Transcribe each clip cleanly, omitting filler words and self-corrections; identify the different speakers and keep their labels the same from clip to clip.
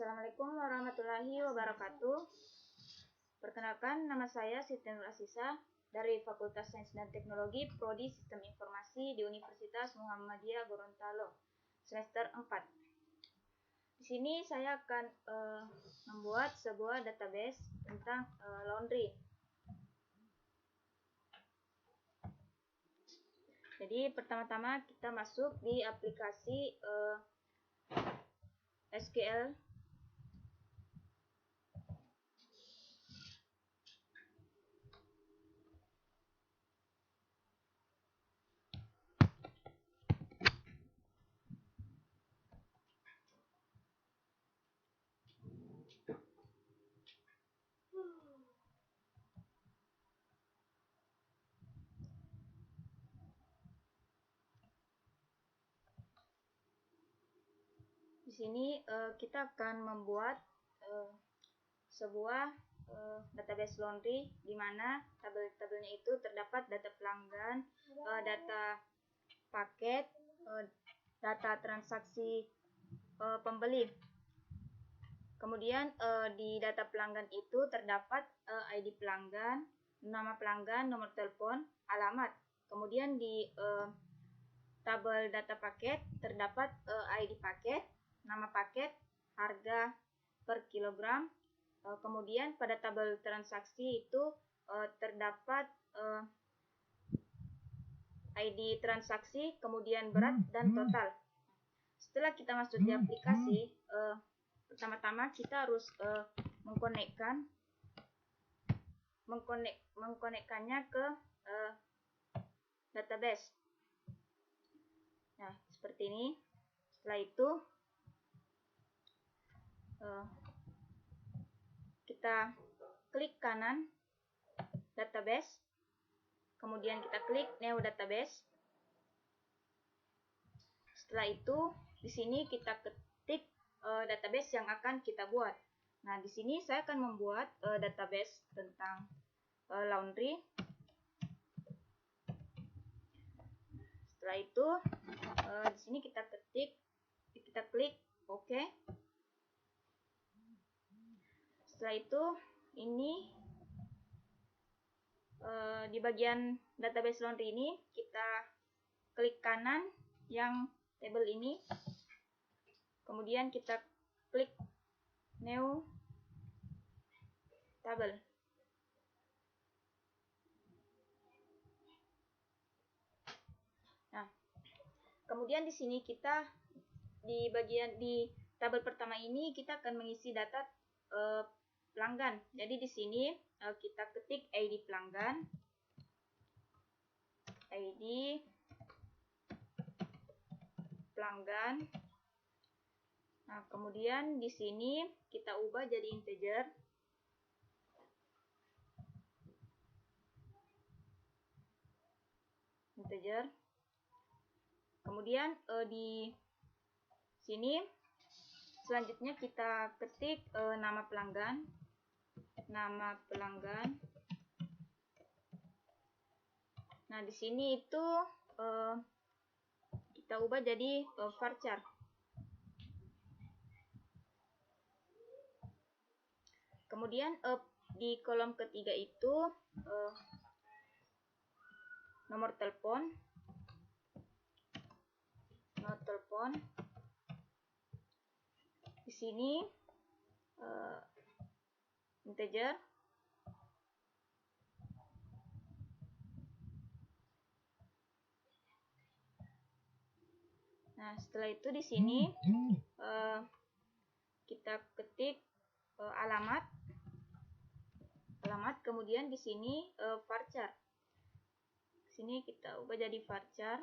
Speaker 1: Assalamualaikum warahmatullahi wabarakatuh. Perkenalkan, nama saya Siti Nur Asisa dari Fakultas Sains dan Teknologi Prodi Sistem Informasi di Universitas Muhammadiyah Gorontalo, semester 4. Di sini saya akan membuat sebuah database tentang laundry. Jadi pertama-tama kita masuk di aplikasi SQL. Di sini kita akan membuat sebuah database laundry di mana tabel-tabelnya itu terdapat data pelanggan, data paket, data transaksi pembeli. Kemudian di data pelanggan itu terdapat ID pelanggan, nama pelanggan, nomor telepon, alamat. Kemudian di tabel data paket terdapat ID paket, nama paket, harga per kilogram. Kemudian pada tabel transaksi itu terdapat ID transaksi, kemudian berat dan total. Setelah kita masuk di aplikasi, pertama-tama kita harus mengkonekkannya ke database. Nah, seperti ini. Setelah itu kita klik kanan database, kemudian kita klik new database. Setelah itu di sini kita ketik database yang akan kita buat. Nah, di sini saya akan membuat database tentang laundry. Setelah itu di sini kita klik OK. Setelah itu ini di bagian database laundry ini kita klik kanan yang tabel ini, kemudian kita klik new table. Nah, kemudian di sini kita di tabel pertama ini kita akan mengisi data pelanggan. Jadi di sini kita ketik ID pelanggan, ID pelanggan. Nah, kemudian di sini kita ubah jadi integer. Kemudian di sini selanjutnya kita ketik nama pelanggan. Nah, di sini itu kita ubah jadi varchar. Kemudian di kolom ketiga itu nomor telepon. Di sini integer. Nah, setelah itu di sini kita ketik alamat, kemudian di sini varchar. Di sini kita ubah jadi varchar.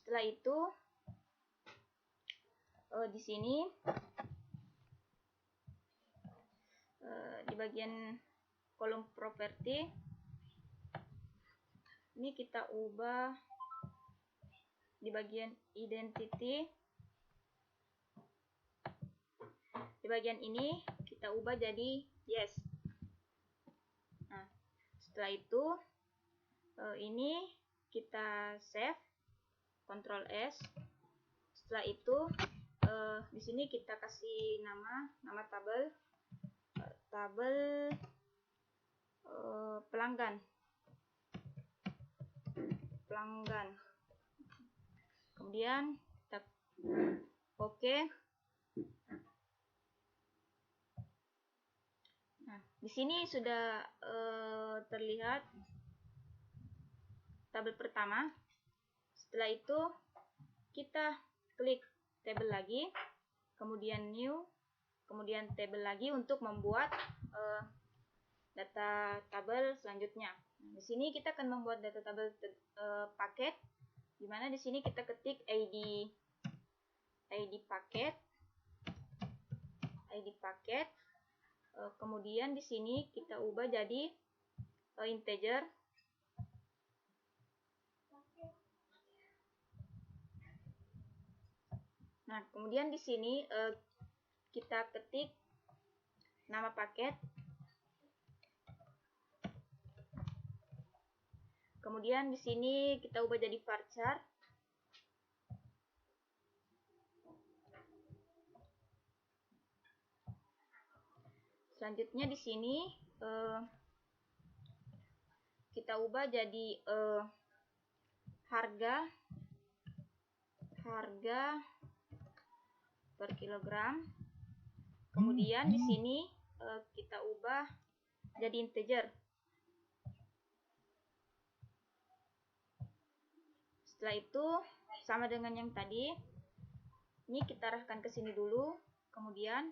Speaker 1: Setelah itu di sini di bagian kolom properti ini kita ubah di bagian identity. Di bagian ini kita ubah jadi yes. Nah, setelah itu ini kita save. Ctrl S. Setelah itu di sini kita kasih nama tabel pelanggan. Kemudian kita oke. Nah, di sini sudah terlihat tabel pertama. Setelah itu kita klik tabel lagi, kemudian new, kemudian tabel lagi untuk membuat data tabel selanjutnya. Nah, di sini kita akan membuat data tabel paket, di mana di sini kita ketik ID paket, kemudian di sini kita ubah jadi integer. Nah, kemudian di sini kita ketik nama paket. Kemudian di sini kita ubah jadi varchar. Selanjutnya di sini kita ubah jadi harga per kilogram. Kemudian di sini kita ubah jadi integer. Setelah itu sama dengan yang tadi. Ini kita arahkan ke sini dulu. Kemudian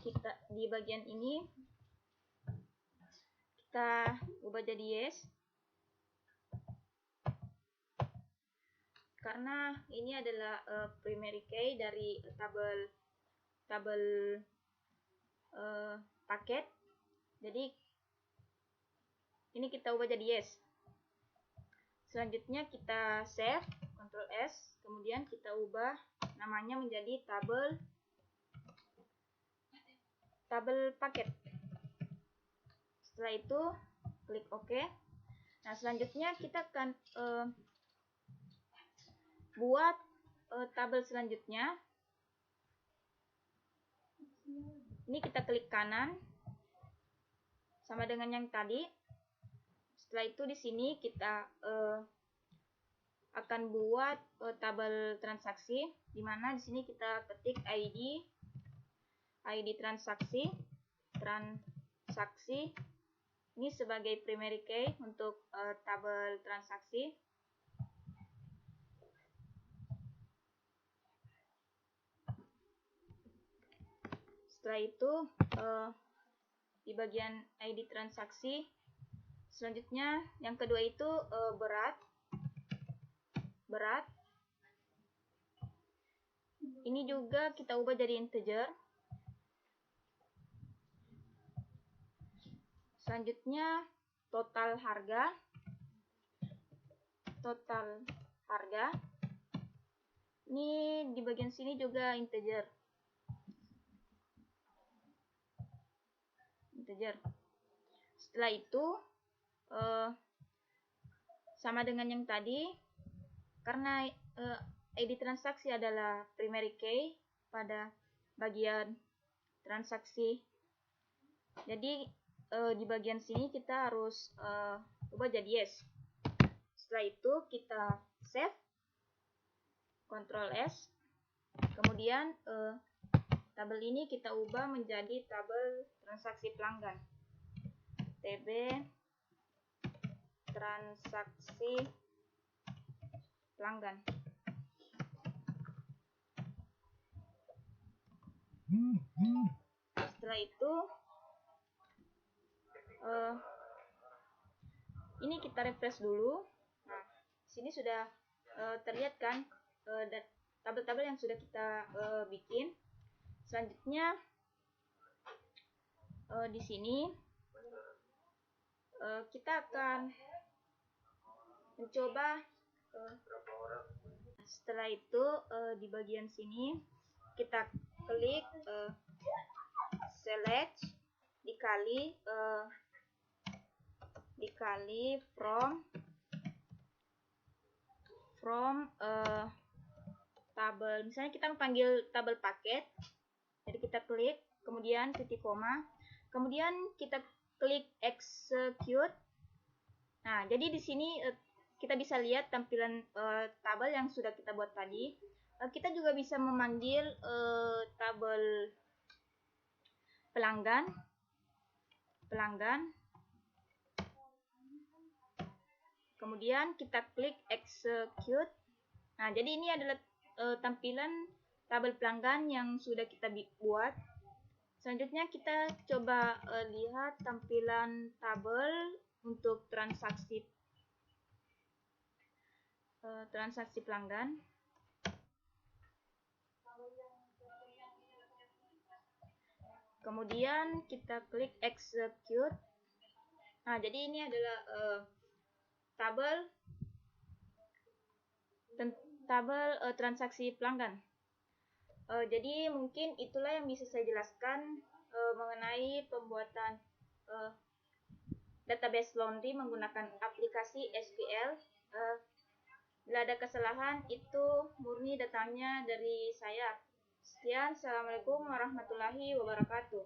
Speaker 1: kita di bagian ini kita ubah jadi yes, karena ini adalah primary key dari tabel paket. Jadi ini kita ubah jadi yes. Selanjutnya kita save, Ctrl S, kemudian kita ubah namanya menjadi tabel paket. Setelah itu klik OK. Nah, selanjutnya kita akan buat tabel selanjutnya. Ini kita klik kanan sama dengan yang tadi. Setelah itu di sini kita akan buat tabel transaksi, di mana di sini kita ketik ID transaksi ini sebagai primary key untuk tabel transaksi. Setelah itu di bagian ID transaksi, selanjutnya yang kedua itu berat. Ini juga kita ubah jadi integer. Selanjutnya total harga. Ini di bagian sini juga integer. Setelah itu sama dengan yang tadi, karena ID transaksi adalah primary key pada bagian transaksi. Jadi di bagian sini kita harus ubah jadi yes. Setelah itu kita save, Ctrl S. Kemudian tabel ini kita ubah menjadi tabel transaksi pelanggan. TB transaksi pelanggan. Setelah itu ini kita refresh dulu. Nah, sini sudah terlihat kan tabel-tabel yang sudah kita bikin. Selanjutnya di sini kita akan mencoba. Setelah itu di bagian sini kita klik select, di dikali from tabel. Misalnya kita memanggil tabel paket, jadi kita klik, kemudian titik koma, kemudian kita klik execute. Nah, jadi di sini kita bisa lihat tampilan tabel yang sudah kita buat tadi. Kita juga bisa memanggil tabel pelanggan. Kemudian kita klik execute. Nah, jadi ini adalah tampilan tabel pelanggan yang sudah kita buat. Selanjutnya kita coba lihat tampilan tabel untuk transaksi pelanggan. Kemudian kita klik execute. Nah, jadi ini adalah tabel transaksi pelanggan. Jadi mungkin itulah yang bisa saya jelaskan mengenai pembuatan database laundry menggunakan aplikasi SQL. Bila ada kesalahan, itu murni datangnya dari saya. Sekian, Assalamualaikum warahmatullahi wabarakatuh.